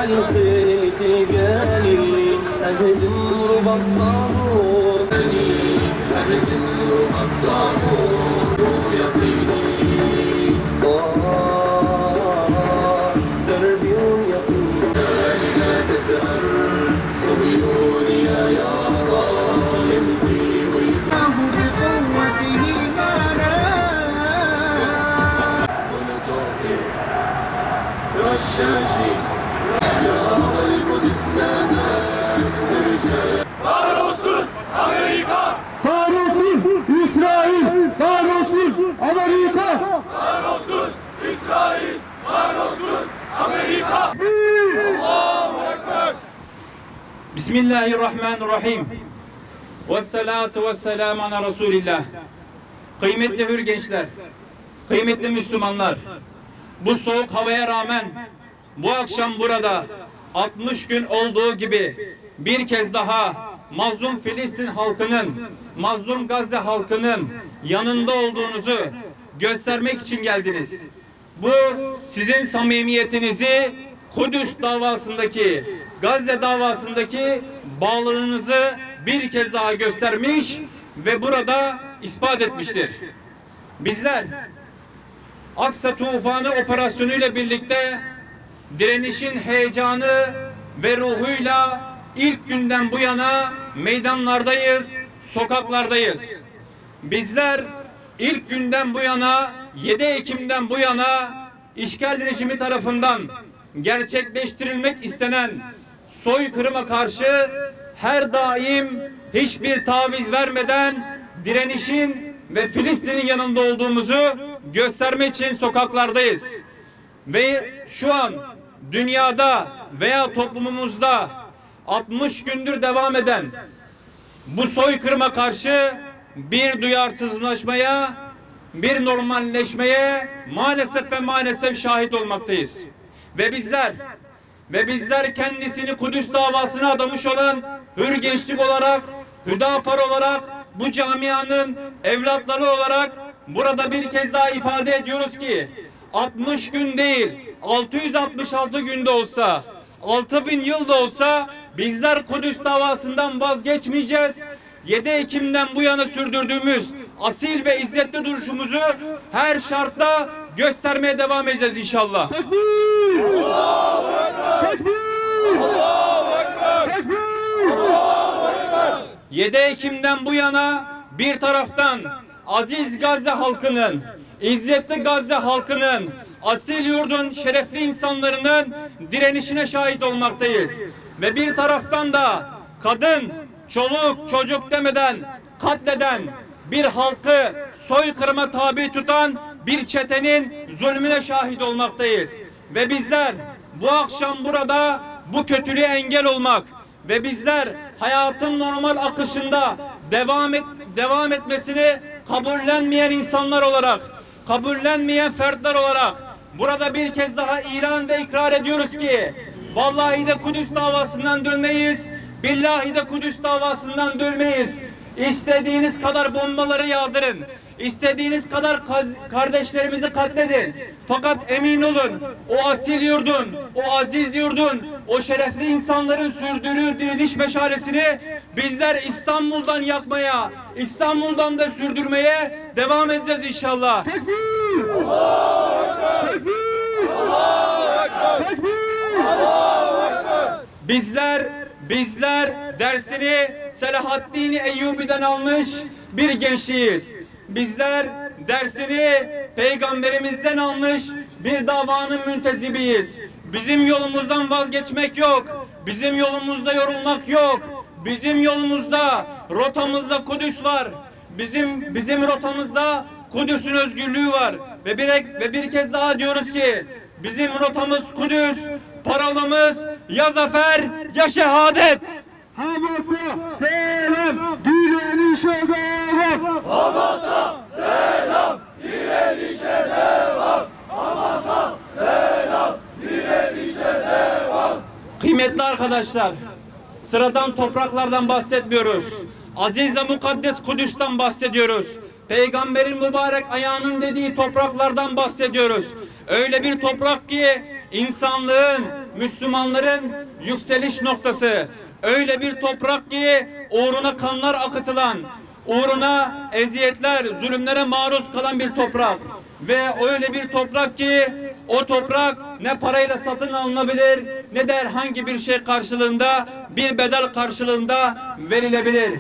عشقك جاني أهدم ربى الطابور أهدم ربى الطابور يقيني دربي يقيني لا تزهر صهيوني يا ظالم الله بقوته معنا ونطاقي رشاشي يا القدس نادى رجال Kahrolsun Amerika! Kahrolsun İsrail! Kahrolsun Amerika! Kahrolsun İsrail! Kahrolsun Amerika! Allahu Ekber! Bismillahirrahmanirrahim. Vessalatu vesselamu ala Resulillah. Kıymetli hür gençler, kıymetli Müslümanlar, bu soğuk havaya rağmen bu akşam burada 60 gün olduğu gibi bir kez daha mazlum Filistin halkının, mazlum Gazze halkının yanında olduğunuzu göstermek için geldiniz. Bu sizin samimiyetinizi, Kudüs davasındaki, Gazze davasındaki bağlılığınızı bir kez daha göstermiş ve burada ispat etmiştir. Bizler Aksa Tufanı operasyonuyla birlikte direnişin heyecanı ve ruhuyla ilk günden bu yana meydanlardayız, sokaklardayız. Bizler ilk günden bu yana, 7 Ekim'den bu yana işgal rejimi tarafından gerçekleştirilmek istenen soykırıma karşı her daim hiçbir taviz vermeden direnişin ve Filistin'in yanında olduğumuzu göstermek için sokaklardayız. Ve şu an dünyada veya toplumumuzda 60 gündür devam eden bu soykırıma karşı bir duyarsızlaşmaya, bir normalleşmeye maalesef ve maalesef şahit olmaktayız. Ve bizler kendisini Kudüs davasına adamış olan Hür Gençlik olarak, Hüdapar olarak, bu camianın evlatları olarak burada bir kez daha ifade ediyoruz ki 60 gün değil, 666 günde olsa, 6000 yılda olsa bizler Kudüs davasından vazgeçmeyeceğiz. 7 Ekim'den bu yana sürdürdüğümüz asil ve izzetli duruşumuzu her şartta göstermeye devam edeceğiz inşallah. Tekbir! Allahu Ekber! Tekbir! Allahu Ekber! Tekbir! Allahu Ekber! 7 Ekim'den bu yana bir taraftan aziz Gazze halkının, izzetli Gazze halkının, asil yurdun şerefli insanlarının direnişine şahit olmaktayız. Ve bir taraftan da kadın, çoluk, çocuk demeden katleden, bir halkı soykırıma tabi tutan bir çetenin zulmüne şahit olmaktayız. Ve bizler bu akşam burada bu kötülüğe engel olmak ve bizler hayatın normal akışında devam etmesini kabullenmeyen insanlar olarak, kabullenmeyen fertler olarak burada bir kez daha ilan ve ikrar ediyoruz ki vallahi de Kudüs davasından dönmeyiz, billahi de Kudüs davasından dönmeyiz. İstediğiniz kadar bombaları yağdırın, istediğiniz kadar kardeşlerimizi katledin. Fakat emin olun, o asil yurdun, o aziz yurdun, o şerefli insanların sürdürdüğü direniş meşalesini bizler İstanbul'dan yakmaya, İstanbul'dan da sürdürmeye devam edeceğiz inşallah. Tekbir! Allahu Ekber! Tekbir! Allahu Ekber! Tekbir! Allahu Ekber! Bizler dersini Selahaddin Eyyubi'den almış bir gençliğiz. Bizler dersini Peygamberimizden almış bir davanın müntezibiyiz. Bizim yolumuzdan vazgeçmek yok. Bizim yolumuzda yorulmak yok. Bizim yolumuzda, rotamızda Kudüs var. Bizim rotamızda Kudüs'ün özgürlüğü var. Ve bir kez daha diyoruz ki bizim rotamız Kudüs, parolamız ya zafer ya şehadet. Hamas'a selam, direnişe devam. Hamas'a selam, direnişe devam. Hamas'a selam, direnişe devam. Kıymetli arkadaşlar, sıradan topraklardan bahsetmiyoruz. Aziz ve mukaddes Kudüs'ten bahsediyoruz. Peygamberin mübarek ayağının dediği topraklardan bahsediyoruz. Öyle bir toprak ki insanlığın, Müslümanların yükseliş noktası. Öyle bir toprak ki uğruna kanlar akıtılan, uğruna eziyetler, zulümlere maruz kalan bir toprak. Ve öyle bir toprak ki o toprak ne parayla satın alınabilir ne de herhangi bir şey karşılığında, bir bedel karşılığında verilebilir.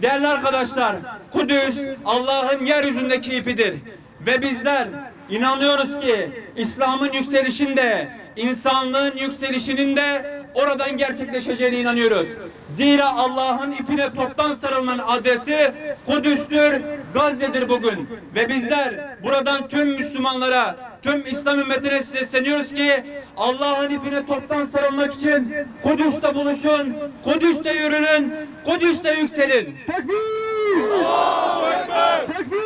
Değerli arkadaşlar, Kudüs Allah'ın yeryüzündeki ipidir. Ve bizler inanıyoruz ki İslam'ın yükselişinde, insanlığın yükselişinin de oradan gerçekleşeceğine inanıyoruz. Zira Allah'ın ipine toptan sarılmanın adresi Kudüs'tür, Gazze'dir bugün. Ve bizler buradan tüm Müslümanlara, tüm İslam ümmetine sesleniyoruz ki Allah'ın ipine toptan sarılmak için Kudüs'te buluşun, Kudüs'te yürünün, Kudüs'te yükselin. Tekbir! Allahu Ekber! Tekbir!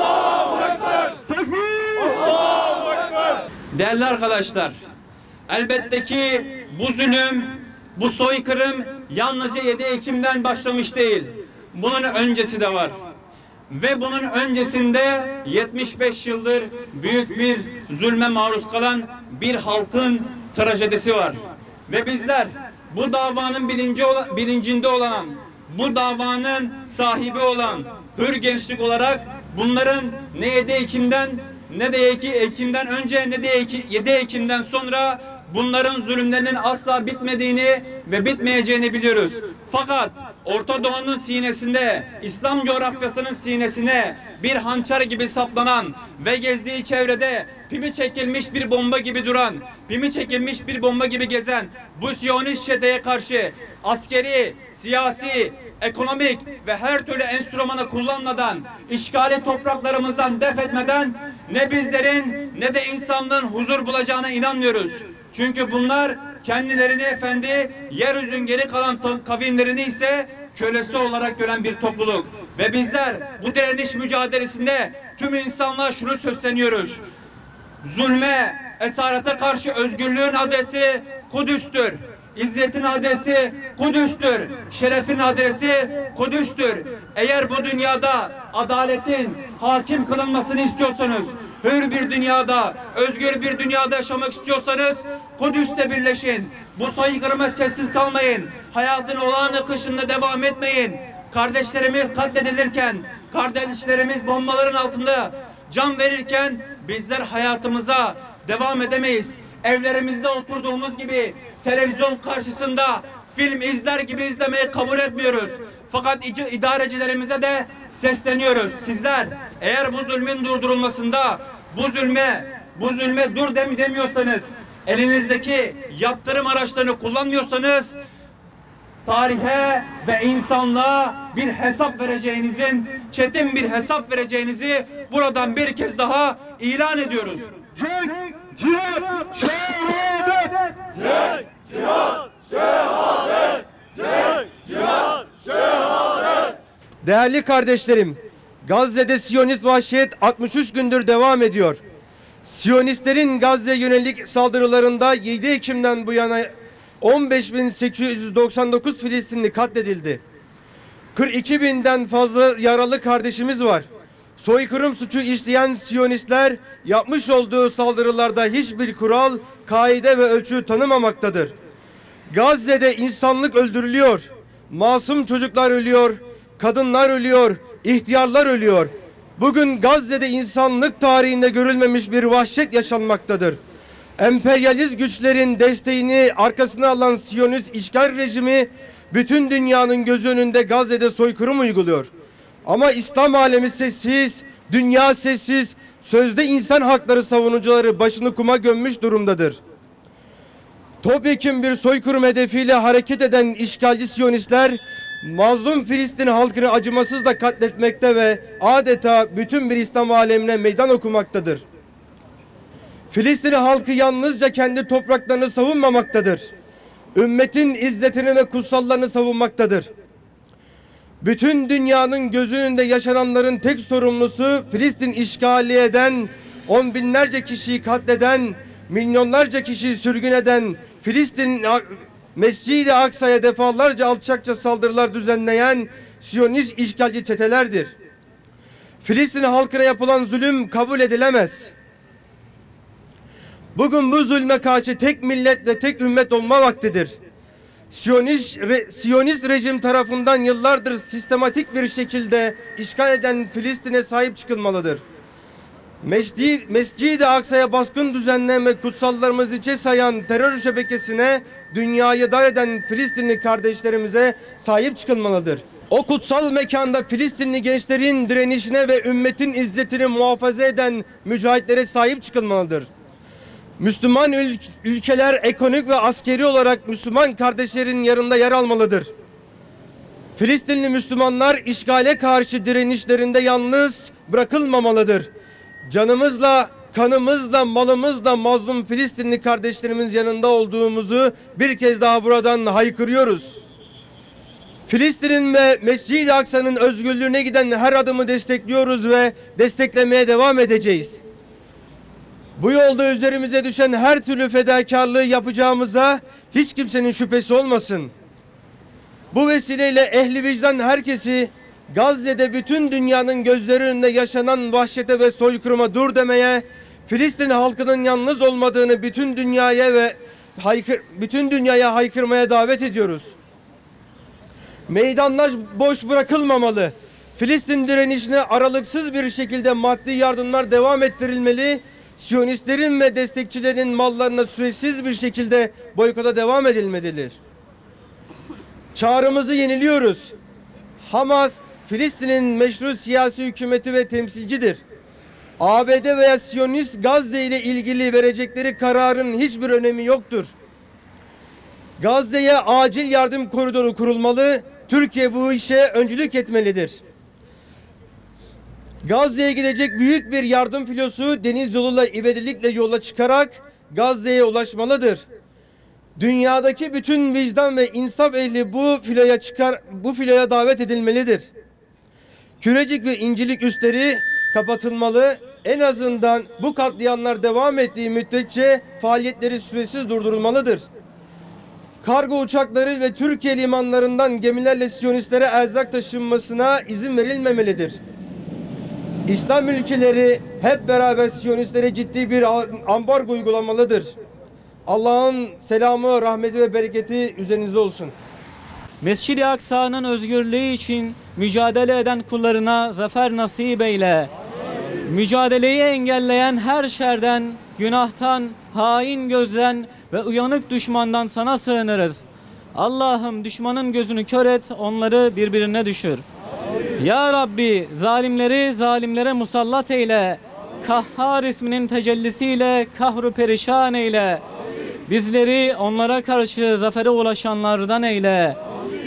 Allahu Ekber! Tekbir! Allahu Ekber! Değerli arkadaşlar, elbette ki bu zulüm, bu soykırım yalnızca 7 Ekim'den başlamış değil. Bunun öncesi de var. Ve bunun öncesinde 75 yıldır büyük bir zulme maruz kalan bir halkın trajedisi var. Ve bizler bu davanın bilincinde olan, bu davanın sahibi olan Hür Gençlik olarak bunların ne 7 Ekim'den ne de 2 Ekim'den önce ne de 7 Ekim'den sonra bunların zulümlerinin asla bitmediğini ve bitmeyeceğini biliyoruz. Fakat Orta Doğu'nun sinesinde, İslam coğrafyasının sinesine bir hançer gibi saplanan ve gezdiği çevrede pimi çekilmiş bir bomba gibi duran, pimi çekilmiş bir bomba gibi gezen bu Siyonist çeteye karşı askeri, siyasi, ekonomik ve her türlü enstrümanı kullanmadan, işgali topraklarımızdan def etmeden ne bizlerin ne de insanlığın huzur bulacağına inanmıyoruz. Çünkü bunlar kendilerini efendi, yeryüzünün geri kalan kavimlerini ise kölesi olarak gören bir topluluk. Ve bizler bu direniş mücadelesinde tüm insanlığa şunu sesleniyoruz. Zulme, esarete karşı özgürlüğün adresi Kudüs'tür. İzzetin adresi Kudüs'tür. Şerefin adresi Kudüs'tür. Eğer bu dünyada adaletin hakim kılınmasını istiyorsanız, hür bir dünyada, özgür bir dünyada yaşamak istiyorsanız Kudüs'te birleşin. Bu soykırıma sessiz kalmayın. Hayatın olağan akışında devam etmeyin. Kardeşlerimiz katledilirken, kardeşlerimiz bombaların altında can verirken bizler hayatımıza devam edemeyiz. Evlerimizde oturduğumuz gibi televizyon karşısında film izler gibi izlemeyi kabul etmiyoruz. Fakat idarecilerimize de sesleniyoruz. Sizler eğer bu zulmün durdurulmasında bu zulme dur demiyorsanız, elinizdeki yaptırım araçlarını kullanmıyorsanız tarihe ve insanlığa bir hesap vereceğinizin, çetin bir hesap vereceğinizi buradan bir kez daha ilan ediyoruz. Cenk, cihat, şehadet! Cenk, cihat, şehadet! Cenk, cihat, şehadet! Değerli kardeşlerim, Gazze'de Siyonist vahşet 63 gündür devam ediyor. Siyonistlerin Gazze'ye yönelik saldırılarında 7 Ekim'den bu yana 15.899 Filistinli katledildi. 42.000'den fazla yaralı kardeşimiz var. Soykırım suçu işleyen Siyonistler yapmış olduğu saldırılarda hiçbir kural, kaide ve ölçü tanımamaktadır. Gazze'de insanlık öldürülüyor. Masum çocuklar ölüyor, kadınlar ölüyor, ihtiyarlar ölüyor. Bugün Gazze'de insanlık tarihinde görülmemiş bir vahşet yaşanmaktadır. Emperyalist güçlerin desteğini arkasına alan Siyonist işgal rejimi bütün dünyanın gözü önünde Gazze'de soykırım uyguluyor. Ama İslam alemi sessiz, dünya sessiz, sözde insan hakları savunucuları başını kuma gömmüş durumdadır. Topyekun bir soykırım hedefiyle hareket eden işgalci Siyonistler mazlum Filistin halkını acımasızla katletmekte ve adeta bütün bir İslam alemine meydan okumaktadır. Filistin halkı yalnızca kendi topraklarını savunmamaktadır. Ümmetin izzetini ve kutsallarını savunmaktadır. Bütün dünyanın gözü önünde yaşananların tek sorumlusu Filistin işgali eden, on binlerce kişiyi katleden, milyonlarca kişiyi sürgün eden, Filistin Mescid-i Aksa'ya defalarca alçakça saldırılar düzenleyen Siyonist işgalci çetelerdir. Filistin halkına yapılan zulüm kabul edilemez. Bugün bu zulme karşı tek millet ve tek ümmet olma vaktidir. Siyonist rejim tarafından yıllardır sistematik bir şekilde işgal eden Filistin'e sahip çıkılmalıdır. Mescid-i Aksa'ya baskın düzenleyen ve kutsallarımızı içe sayan terör şebekesine dünyayı dar eden Filistinli kardeşlerimize sahip çıkılmalıdır. O kutsal mekanda Filistinli gençlerin direnişine ve ümmetin izzetini muhafaza eden mücahitlere sahip çıkılmalıdır. Müslüman ülkeler ekonomik ve askeri olarak Müslüman kardeşlerin yanında yer almalıdır. Filistinli Müslümanlar işgale karşı direnişlerinde yalnız bırakılmamalıdır. Canımızla, kanımızla, malımızla mazlum Filistinli kardeşlerimiz yanında olduğumuzu bir kez daha buradan haykırıyoruz. Filistin'in ve Mescid-i Aksa'nın özgürlüğüne giden her adımı destekliyoruz ve desteklemeye devam edeceğiz. Bu yolda üzerimize düşen her türlü fedakarlığı yapacağımıza hiç kimsenin şüphesi olmasın. Bu vesileyle ehli vicdan herkesi Gazze'de bütün dünyanın gözleri önünde yaşanan vahşete ve soykırıma dur demeye, Filistin halkının yalnız olmadığını bütün dünyaya haykırmaya davet ediyoruz. Meydanlar boş bırakılmamalı. Filistin direnişine aralıksız bir şekilde maddi yardımlar devam ettirilmeli. Siyonistlerin ve destekçilerin mallarına süresiz bir şekilde boykota devam edilmelidir. Çağrımızı yeniliyoruz. Hamas, Filistin'in meşru siyasi hükümeti ve temsilcidir. ABD veya Siyonist Gazze ile ilgili verecekleri kararın hiçbir önemi yoktur. Gazze'ye acil yardım koridoru kurulmalı. Türkiye bu işe öncülük etmelidir. Gazze'ye gidecek büyük bir yardım filosu deniz yoluyla ivedilikle yola çıkarak Gazze'ye ulaşmalıdır. Dünyadaki bütün vicdan ve insaf ehli bu filoya davet edilmelidir. Kürecik ve İncilik üsleri kapatılmalı. En azından bu katliamlar devam ettiği müddetçe faaliyetleri süresiz durdurulmalıdır. Kargo uçakları ve Türkiye limanlarından gemilerle Siyonistlere erzak taşınmasına izin verilmemelidir. İslam ülkeleri hep beraber Siyonistlere ciddi bir ambargo uygulamalıdır. Allah'ın selamı, rahmeti ve bereketi üzerinize olsun. Mescid-i Aksa'nın özgürlüğü için mücadele eden kullarına zafer nasip eyle. Mücadeleyi engelleyen her şerden, günahtan, hain gözden ve uyanık düşmandan sana sığınırız. Allah'ım düşmanın gözünü kör et, onları birbirine düşür. Ya Rabbi zalimleri zalimlere musallat eyle. Kahhar isminin tecellisiyle kahru perişan eyle. Bizleri onlara karşı zafere ulaşanlardan eyle.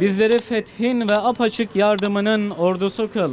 Bizleri fethin ve apaçık yardımının ordusu kıl.